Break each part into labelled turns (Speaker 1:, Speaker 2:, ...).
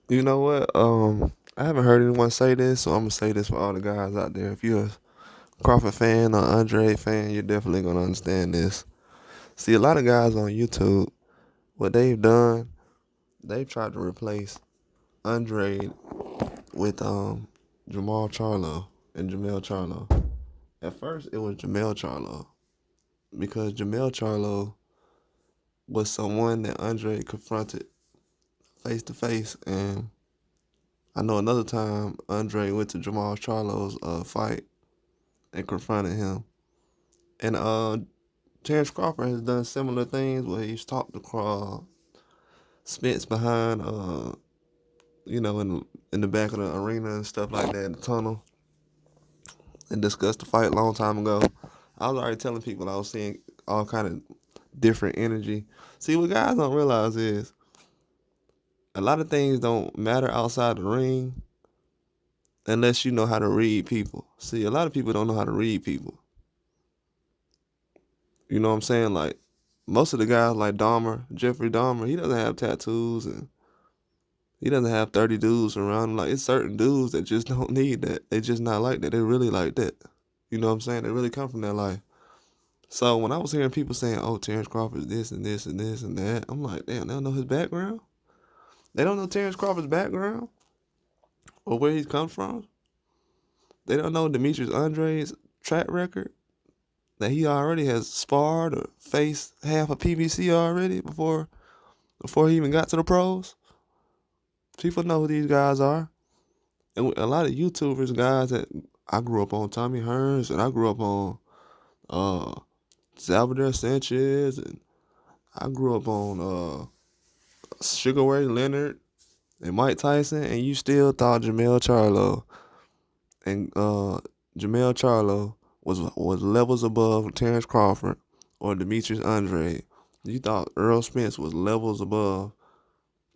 Speaker 1: You know what? I haven't heard anyone say this, so I'm gonna say this for all the guys out there. If you're a Crawford fan or Andre fan, you're definitely gonna understand this. See, a lot of guys on YouTube, what they've done, they've tried to replace Andre with Jermell Charlo and Jermell Charlo. At first, it was Jermell Charlo because Jermell Charlo was someone that Andre confronted face to face, and I know another time Andre went to Jermell Charlo's fight and confronted him. And Terence Crawford has done similar things where he's talked to Spence behind, in the back of the arena and stuff like that, in the tunnel, and discussed the fight a long time ago. I was already telling people I was seeing all kind of different energy. See, what guys don't realize is a lot of things don't matter outside the ring unless you know how to read people. See, a lot of people don't know how to read people. You know what I'm saying? Like, most of the guys like Jeffrey Dahmer, he doesn't have tattoos and he doesn't have 30 dudes around him. Like, it's certain dudes that just don't need that. They just not like that. They really like that. You know what I'm saying? They really come from that life. So when I was hearing people saying, oh, Terence Crawford is this and this and this and that, I'm like, damn, they don't know his background? They don't know Terence Crawford's background or where he's come from? They don't know Demetrius Andrade's track record? That he already has sparred or faced half a PBC already before he even got to the pros? People know who these guys are. And a lot of YouTubers, guys that I grew up on, Tommy Hearns, and I grew up on uh, Salvador Sanchez, and I grew up on Sugar Ray Leonard and Mike Tyson, and you still thought Jermell Charlo was levels above Terence Crawford or Demetrius Andrade. You thought Errol Spence was levels above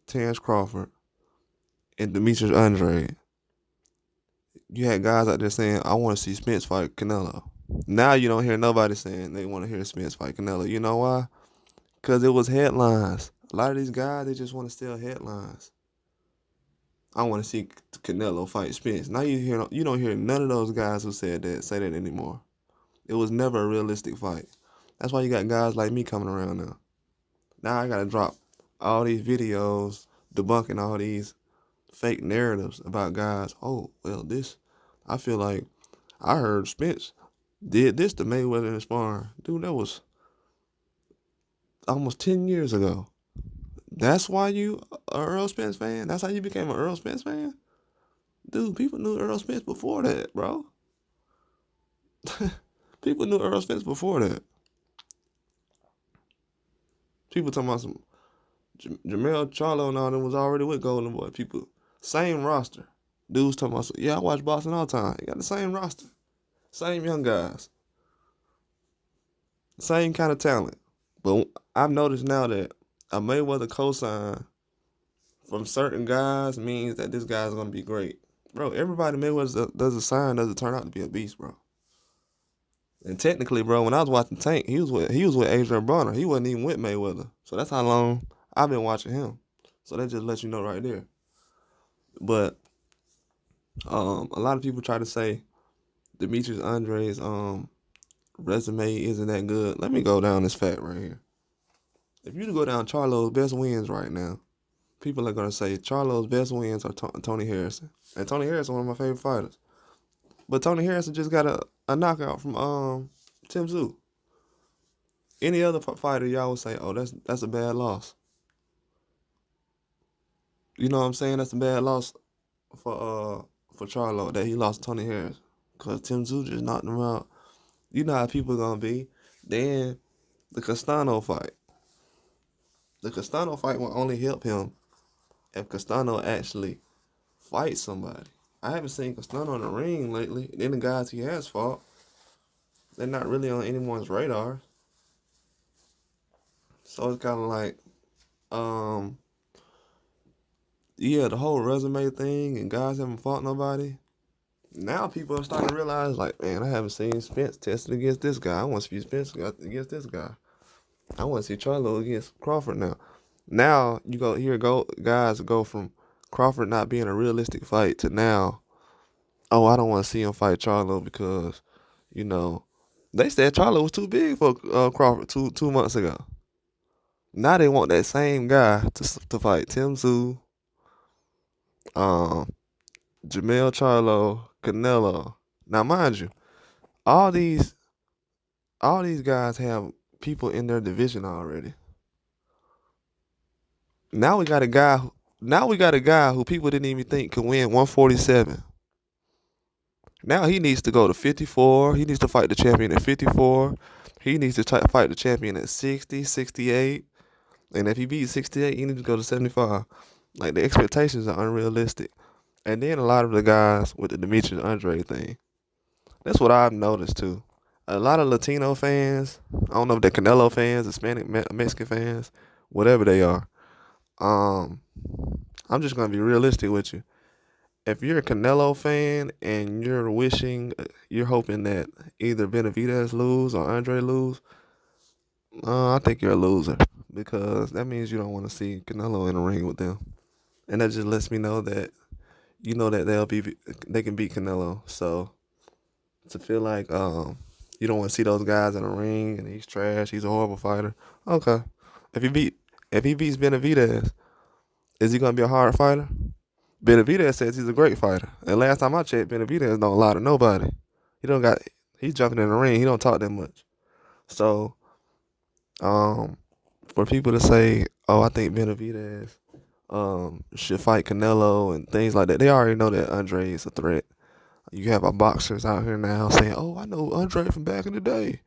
Speaker 1: Terence Crawford and Demetrius Andrade. You had guys out there saying, I want to see Spence fight Canelo. Now you don't hear nobody saying they want to hear Spence fight Canelo. You know why? Because it was headlines. A lot of these guys, they just want to steal headlines. I want to see Canelo fight Spence. Now you don't hear none of those guys who said that say that anymore. It was never a realistic fight. That's why you got guys like me coming around now. Now I gotta drop all these videos debunking all these fake narratives about guys. Oh, well, I feel like I heard Spence did this to Mayweather in sparring. Dude, that was almost 10 years ago. That's why you a Earl Spence fan? That's how you became an Earl Spence fan? Dude, people knew Earl Spence before that, bro. People knew Earl Spence before that. People talking about some Jermell Charlo and all them was already with Golden Boy. People, same roster. Dudes talking about, yeah, I watch boxing all the time. You got the same roster. Same young guys. Same kind of talent. But I've noticed now that a Mayweather cosign from certain guys means that this guy's going to be great. Bro, everybody Mayweather does a sign doesn't turn out to be a beast, bro. And technically, bro, when I was watching Tank, he was with Adrian Bronner. He wasn't even with Mayweather. So that's how long I've been watching him. So that just lets you know right there. But a lot of people try to say Demetrius Andrade's resume isn't that good. Let me go down this fact right here. If you go down Charlo's best wins right now, people are gonna say Charlo's best wins are Tony Harrison, and Tony Harrison one of my favorite fighters. But Tony Harrison just got a knockout from Tim Tszyu. Any other fighter, y'all would say, oh, that's a bad loss. You know what I'm saying? That's a bad loss for Charlo that he lost to Tony Harris. Cause Tim Tszyu just knocked him out. You know how people gonna be. Then the Castano fight. The Castano fight will only help him if Castano actually fights somebody. I haven't seen Castano in the ring lately. Then the guys he has fought, they're not really on anyone's radar. So it's kind of like, um, yeah, the whole resume thing and guys haven't fought nobody. Now people are starting to realize, like, man, I haven't seen Spence tested against this guy. I want to see Spence against this guy. I want to see Charlo against Crawford now. Now you go guys go from Crawford not being a realistic fight to now, oh, I don't want to see him fight Charlo because, you know, they said Charlo was too big for Crawford 2 months ago. Now they want that same guy to fight Tim Tszyu, Jermell Charlo, Canelo. Now, mind you, all these guys have people in their division already. Now we got a guy who people didn't even think could win 147. Now he needs to go to 54. He needs to fight the champion at 54. He needs to fight the champion at 60, 68. And if he beats 68, he needs to go to 75. Like, the expectations are unrealistic. And then a lot of the guys with the Demetrius Andrade thing. That's what I've noticed too. A lot of Latino fans, I don't know if they're Canelo fans, Hispanic, Mexican fans, whatever they are. I'm just gonna be realistic with you. If you're a Canelo fan and you're hoping that either Benavidez lose or Andre lose, I think you're a loser because that means you don't want to see Canelo in the ring with them, and that just lets me know that you know that they can beat Canelo. So to feel like you don't want to see those guys in the ring and he's trash, he's a horrible fighter. Okay, if he beats Benavidez, is he gonna be a hard fighter? Benavidez says he's a great fighter. And last time I checked, Benavidez don't lie to nobody. He's jumping in the ring. He don't talk that much. So, for people to say, oh, I think Benavidez should fight Canelo and things like that, they already know that Andre is a threat. You have our boxers out here now saying, oh, I know Andre from back in the day.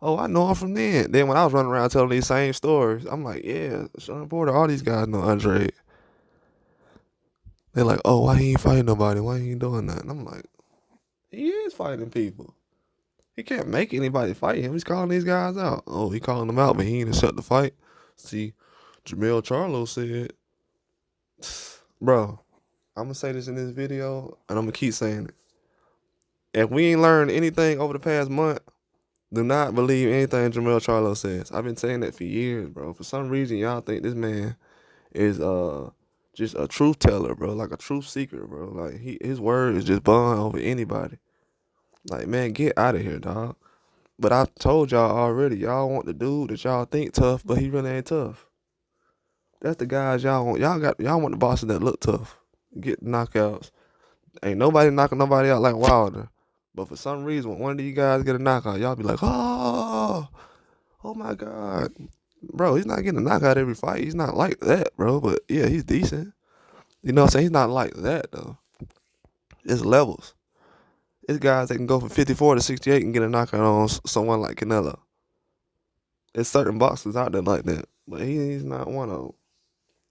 Speaker 1: Oh, I know him from then. Then when I was running around telling these same stories, I'm like, yeah, Sean Porter, all these guys know Andre. They're like, oh, why he ain't fighting nobody? Why he ain't doing that? And I'm like, he is fighting people. He can't make anybody fight him. He's calling these guys out. Oh, he calling them out, but he ain't accept the fight. See, Jermell Charlo said, bro, I'm going to say this in this video, and I'm going to keep saying it. If we ain't learned anything over the past month, do not believe anything Jermell Charlo says. I've been saying that for years, bro. For some reason, y'all think this man is just a truth teller, bro. Like a truth seeker, bro. Like his word is just bond over anybody. Like, man, get out of here, dog. But I told y'all already, y'all want the dude that y'all think tough, but he really ain't tough. That's the guys y'all want. Y'all want the bosses that look tough, get knockouts. Ain't nobody knocking nobody out like Wilder. But for some reason, when one of these guys get a knockout, y'all be like, oh my God. Bro, he's not getting a knockout every fight. He's not like that, bro. But yeah, he's decent. You know what I'm saying? He's not like that, though. It's levels. It's guys that can go from 54 to 68 and get a knockout on someone like Canelo. There's certain boxers out there like that. But he's not one of them.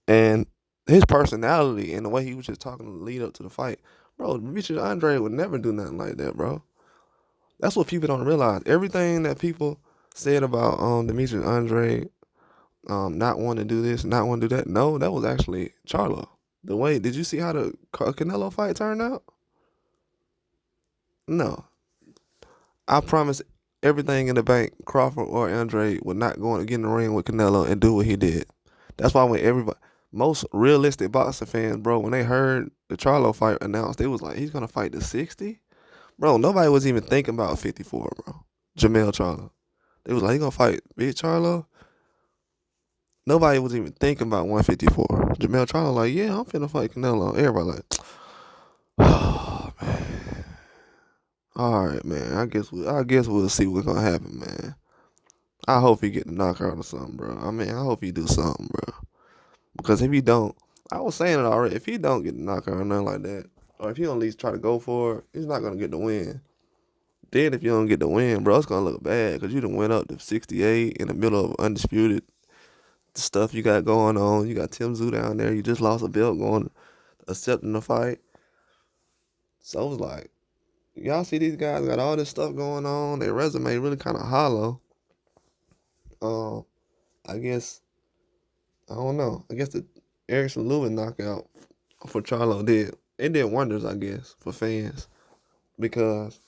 Speaker 1: And his personality and the way he was just talking to lead up to the fight, bro, Demetrius Andrade would never do nothing like that, bro. That's what people don't realize. Everything that people said about Demetrius Andrade not wanting to do this, not wanting to do that, no, that was actually Charlo. Did you see how the Canelo fight turned out? No. I promise everything in the bank, Crawford or Andrade would not go and get in the ring with Canelo and do what he did. That's why when most realistic boxing fans, bro, when they heard the Charlo fight announced, they was like, he's going to fight to 60? Bro, nobody was even thinking about 54, bro. Jermell Charlo. They was like, he going to fight Big Charlo? Nobody was even thinking about 154. Jermell Charlo like, yeah, I'm finna fight Canelo. Everybody like, oh, man. All right, man. I guess we'll see what's gonna happen, man. I hope he get the knockout or something, bro. I mean, I hope he do something, bro. Because if he don't, I was saying it already. If he don't get the knockout or nothing like that, or if he don't at least try to go for it, he's not gonna get the win. Then if you don't get the win, bro, it's gonna look bad because you done went up to 68 in the middle of undisputed stuff you got going on. You got Tim Tszyu down there. You just lost a belt going accepting the fight. So it was like, y'all see these guys got all this stuff going on. Their resume really kind of hollow. I guess, I don't know. I guess the Erickson Lewin knockout for Charlo did wonders, I guess, for fans. Because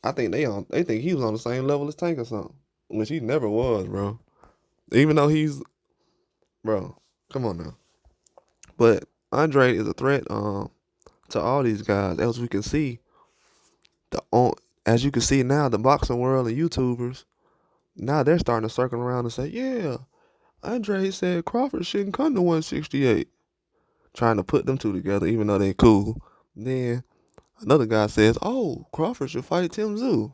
Speaker 1: I think they think he was on the same level as Tank or something. Which he never was, bro. Even though bro, come on now. But Andrade is a threat to all these guys. As we can see, as you can see now, the boxing world and YouTubers, now they're starting to circle around and say, yeah, Andrade said Crawford shouldn't come to 168. Trying to put them two together, even though they cool. Then another guy says, oh, Crawford should fight Tim Tszyu.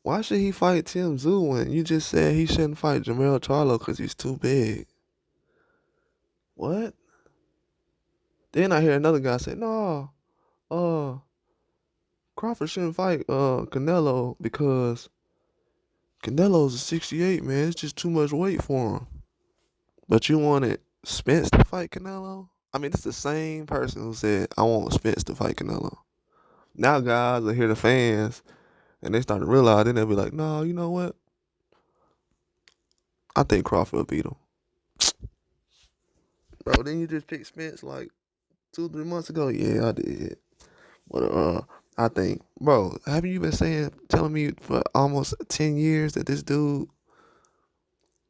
Speaker 1: Why should he fight Tim Tszyu when you just said he shouldn't fight Jermell Charlo because he's too big? What? Then I hear another guy say, no, Crawford shouldn't fight Canelo because Canelo's a 68, man. It's just too much weight for him. But you wanted Spence to fight Canelo? I mean, it's the same person who said, I want Spence to fight Canelo. Now guys are hear the fans, and they start to realize, then they'll be like, no, you know what? I think Crawford will beat him. Bro, didn't you just pick Spence like 2-3 months ago? Yeah, I did. But I think, bro, haven't you been telling me for almost 10 years that this dude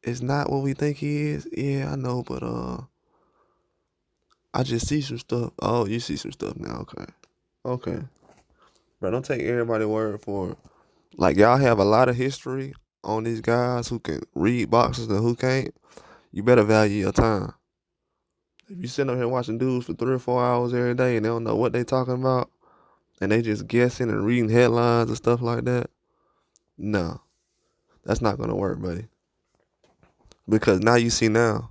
Speaker 1: is not what we think he is? Yeah, I know, but I just see some stuff. Oh, you see some stuff now. Okay. Bro, don't take everybody's word for it. Like, y'all have a lot of history on these guys who can read boxes and who can't. You better value your time. If you sitting up here watching dudes for 3 or 4 hours every day and they don't know what they talking about, and they just guessing and reading headlines and stuff like that, no, that's not going to work, buddy. Because now you see now,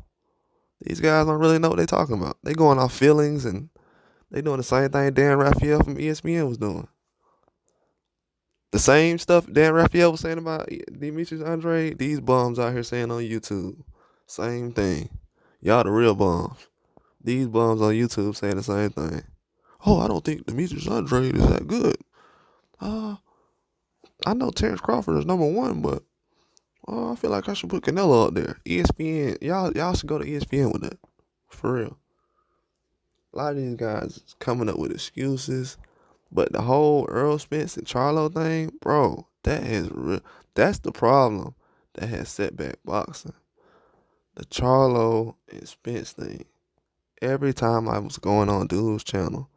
Speaker 1: these guys don't really know what they talking about. They going off feelings, and they doing the same thing Dan Raphael from ESPN was doing. The same stuff Dan Raphael was saying about Demetrius Andrade, these bums out here saying on YouTube. Same thing. Y'all the real bums. These bums on YouTube saying the same thing. Oh, I don't think Demetrius Andrade is that good. I know Terence Crawford is number 1, but I feel like I should put Canelo up there. ESPN, y'all should go to ESPN with that. For real. A lot of these guys is coming up with excuses. But the whole Errol Spence and Charlo thing, bro, that's the problem that has set back boxing. The Charlo and Spence thing. Every time I was going on dude's channel,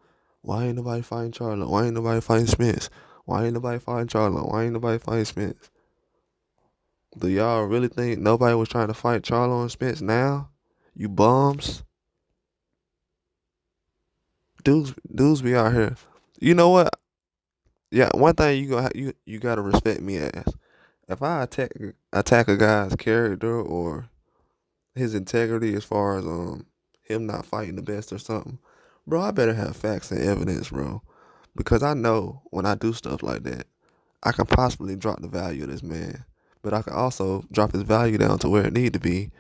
Speaker 1: why ain't nobody fighting Charlo? Why ain't nobody fighting Spence? Why ain't nobody fighting Charlo? Why ain't nobody fighting Spence? Do y'all really think nobody was trying to fight Charlo and Spence now? You bums. Dudes be out here. You know what? Yeah, one thing you gotta respect me as. If I attack a guy's character or his integrity as far as him not fighting the best or something, bro, I better have facts and evidence, bro. Because I know when I do stuff like that, I can possibly drop the value of this man. But I can also drop his value down to where it need to be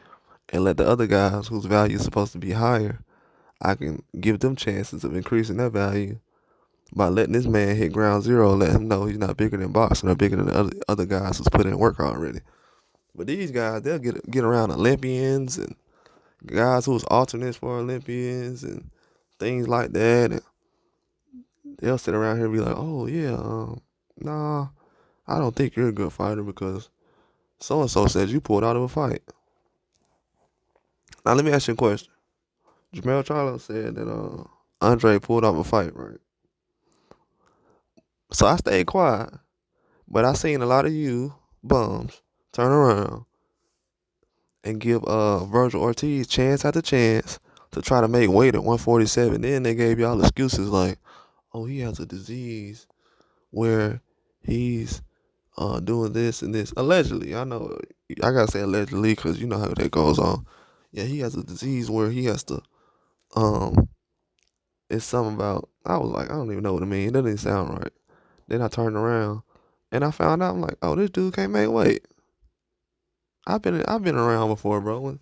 Speaker 1: and let the other guys whose value is supposed to be higher, I can give them chances of increasing their value by letting this man hit ground zero, let him know he's not bigger than boxing or bigger than the other guys who's put in work already. But these guys, they'll get around Olympians and guys who's alternates for Olympians and things like that, and they'll sit around here and be like, oh yeah, nah, I don't think you're a good fighter because so-and-so said you pulled out of a fight. Now let me ask you a question. Jermell Charlo said that Andre pulled off a fight, right? So I stayed quiet, but I seen a lot of you bums turn around and give Virgil Ortiz chance after chance to try to make weight at 147. Then they gave y'all excuses like, oh, he has a disease where he's doing this and this. Allegedly. I know I gotta say allegedly because you know how that goes on. Yeah, he has a disease where he has to it's something about, I was like, I don't even know what it means. It doesn't even sound right. Then I turned around and I found out, I'm like, oh, this dude can't make weight. I've been around before, bro.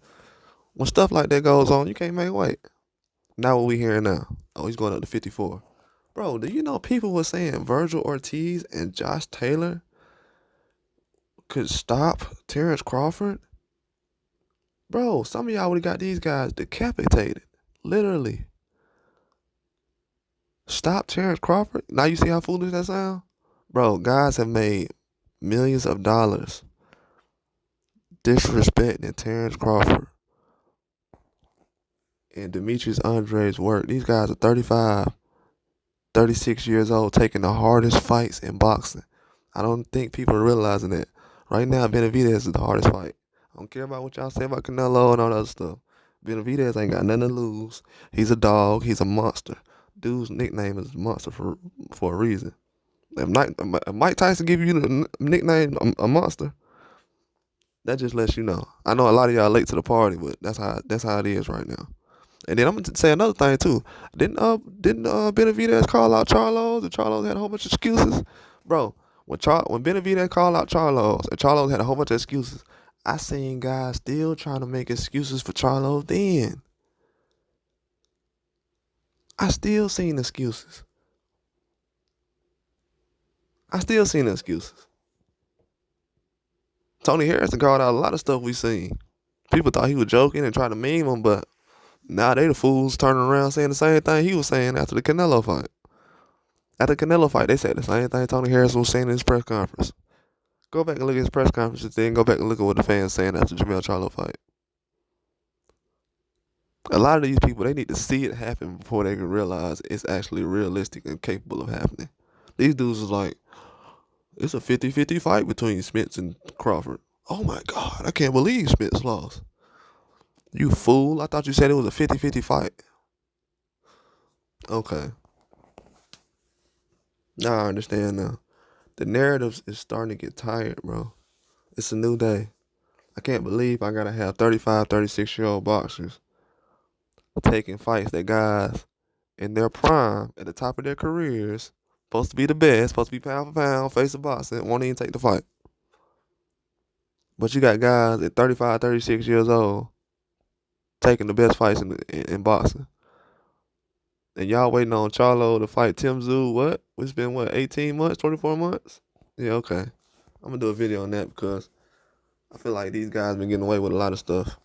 Speaker 1: When stuff like that goes on, you can't make weight. Now what we hearing now? Oh, he's going up to 54. Bro, do you know people were saying Virgil Ortiz and Josh Taylor could stop Terence Crawford? Bro, some of y'all would have got these guys decapitated. Literally. Stop Terence Crawford? Now you see how foolish that sounds? Bro, guys have made millions of dollars disrespecting Terence Crawford and Demetrius Andrade's work. These guys are 35, 36 years old, taking the hardest fights in boxing. I don't think people are realizing that. Right now, Benavidez is the hardest fight. I don't care about what y'all say about Canelo and all that other stuff. Benavidez ain't got nothing to lose. He's a dog. He's a monster. Dude's nickname is Monster for a reason. If Mike Tyson give you the nickname a monster, that just lets you know. I know a lot of y'all late to the party, but that's how it is right now. And then I'm gonna say another thing too. Didn't Benavidez call out Charlo? And Charlo had a whole bunch of excuses, bro. When Benavidez called out Charlo and Charlo had a whole bunch of excuses, I seen guys still trying to make excuses for Charlo. Then I still seen excuses. Tony Harrison called out a lot of stuff we seen. People thought he was joking and trying to meme him, but now they the fools turning around saying the same thing he was saying after the Canelo fight. After the Canelo fight, they said the same thing Tony Harrison was saying in his press conference. Go back and look at his press conferences, then go back and look at what the fans saying after the Jermell Charlo fight. A lot of these people, they need to see it happen before they can realize it's actually realistic and capable of happening. These dudes is like, it's a 50-50 fight between Spence and Crawford. Oh my God, I can't believe Spence lost. You fool, I thought you said it was a 50-50 fight. Okay. Now I understand now. The narrative is starting to get tired, bro. It's a new day. I can't believe I gotta have 35, 36-year-old boxers taking fights that guys in their prime, at the top of their careers, supposed to be the best, supposed to be pound for pound, face of boxing, won't even take the fight. But you got guys at 35, 36 years old taking the best fights in boxing. And y'all waiting on Charlo to fight Tim Tszyu, what? It's been, 18 months, 24 months? Yeah, okay. I'm going to do a video on that because I feel like these guys been getting away with a lot of stuff.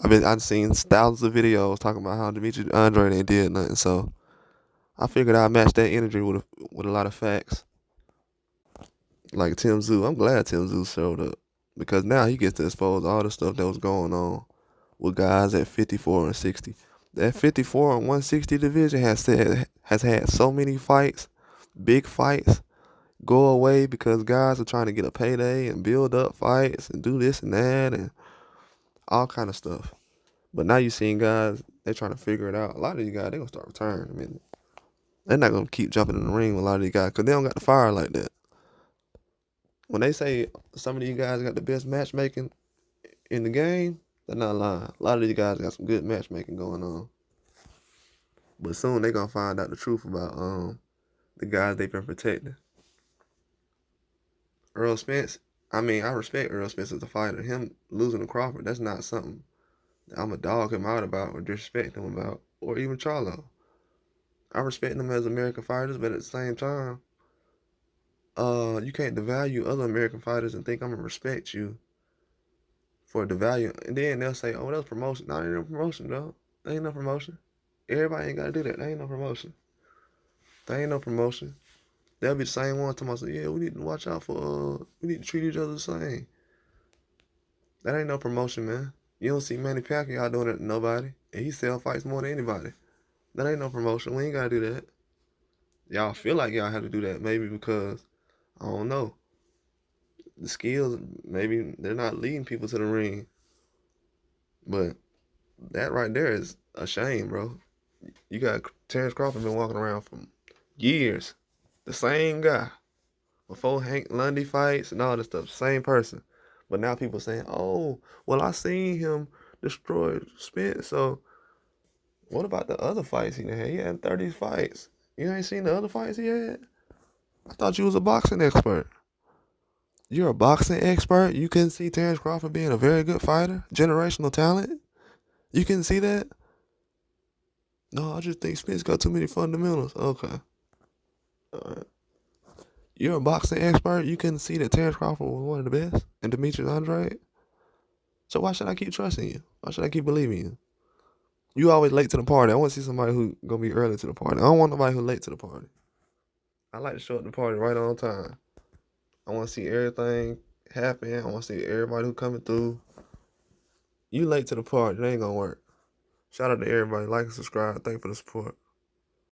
Speaker 1: I've seen thousands of videos talking about how Demetrius Andrade ain't did nothing, so I figured I'd match that energy with a lot of facts. Like Tim Tszyu, I'm glad Tim Tszyu showed up because now he gets to expose all the stuff that was going on with guys at 54 and 60. That 54 and 160 division has had so many fights, big fights, go away because guys are trying to get a payday and build up fights and do this and that and all kind of stuff. But now you're seeing guys, they're trying to figure it out. A lot of these guys, they're going to start retiring. I mean, they're not going to keep jumping in the ring with a lot of these guys because they don't got the fire like that. When they say some of these guys got the best matchmaking in the game, they're not lying. A lot of these guys got some good matchmaking going on. But soon they're going to find out the truth about the guys they've been protecting. Errol Spence, I respect Errol Spence as a fighter. Him losing to Crawford, that's not something that I'm going to dog him out about or disrespect him about. Or even Charlo. I respect them as American fighters, but at the same time, you can't devalue other American fighters and think I'm going to respect you for the value. And then they'll say, oh, that's promotion. No, ain't no promotion, though. That ain't no promotion. Everybody ain't got to do that. That ain't no promotion. They'll be the same one talking about, yeah, we need to watch out for, we need to treat each other the same. That ain't no promotion, man. You don't see Manny Pacquiao doing it to nobody. And he sell fights more than anybody. That ain't no promotion. We ain't got to do that. Y'all feel like y'all have to do that maybe because, I don't know, the skills, maybe they're not leading people to the ring. But that right there is a shame, bro. You got Terence Crawford been walking around for years. The same guy. Before Hank Lundy fights and all this stuff. Same person. But now people saying, oh, well, I seen him destroy Spence. So what about the other fights he had? He had 30 fights. You ain't seen the other fights he had? I thought you was a boxing expert. You're a boxing expert? You couldn't see Terence Crawford being a very good fighter? Generational talent? You couldn't see that? No, I just think Spence got too many fundamentals. Okay. All right. You're a boxing expert? You couldn't see that Terence Crawford was one of the best? And Demetrius Andrade? So why should I keep trusting you? Why should I keep believing you? You always late to the party. I want to see somebody who gonna be early to the party. I don't want nobody who late to the party. I like to show up to the party right on time. I want to see everything happen. I want to see everybody who coming through. You late to the party, it ain't gonna work. Shout out to everybody. Like and subscribe. Thank you for the support.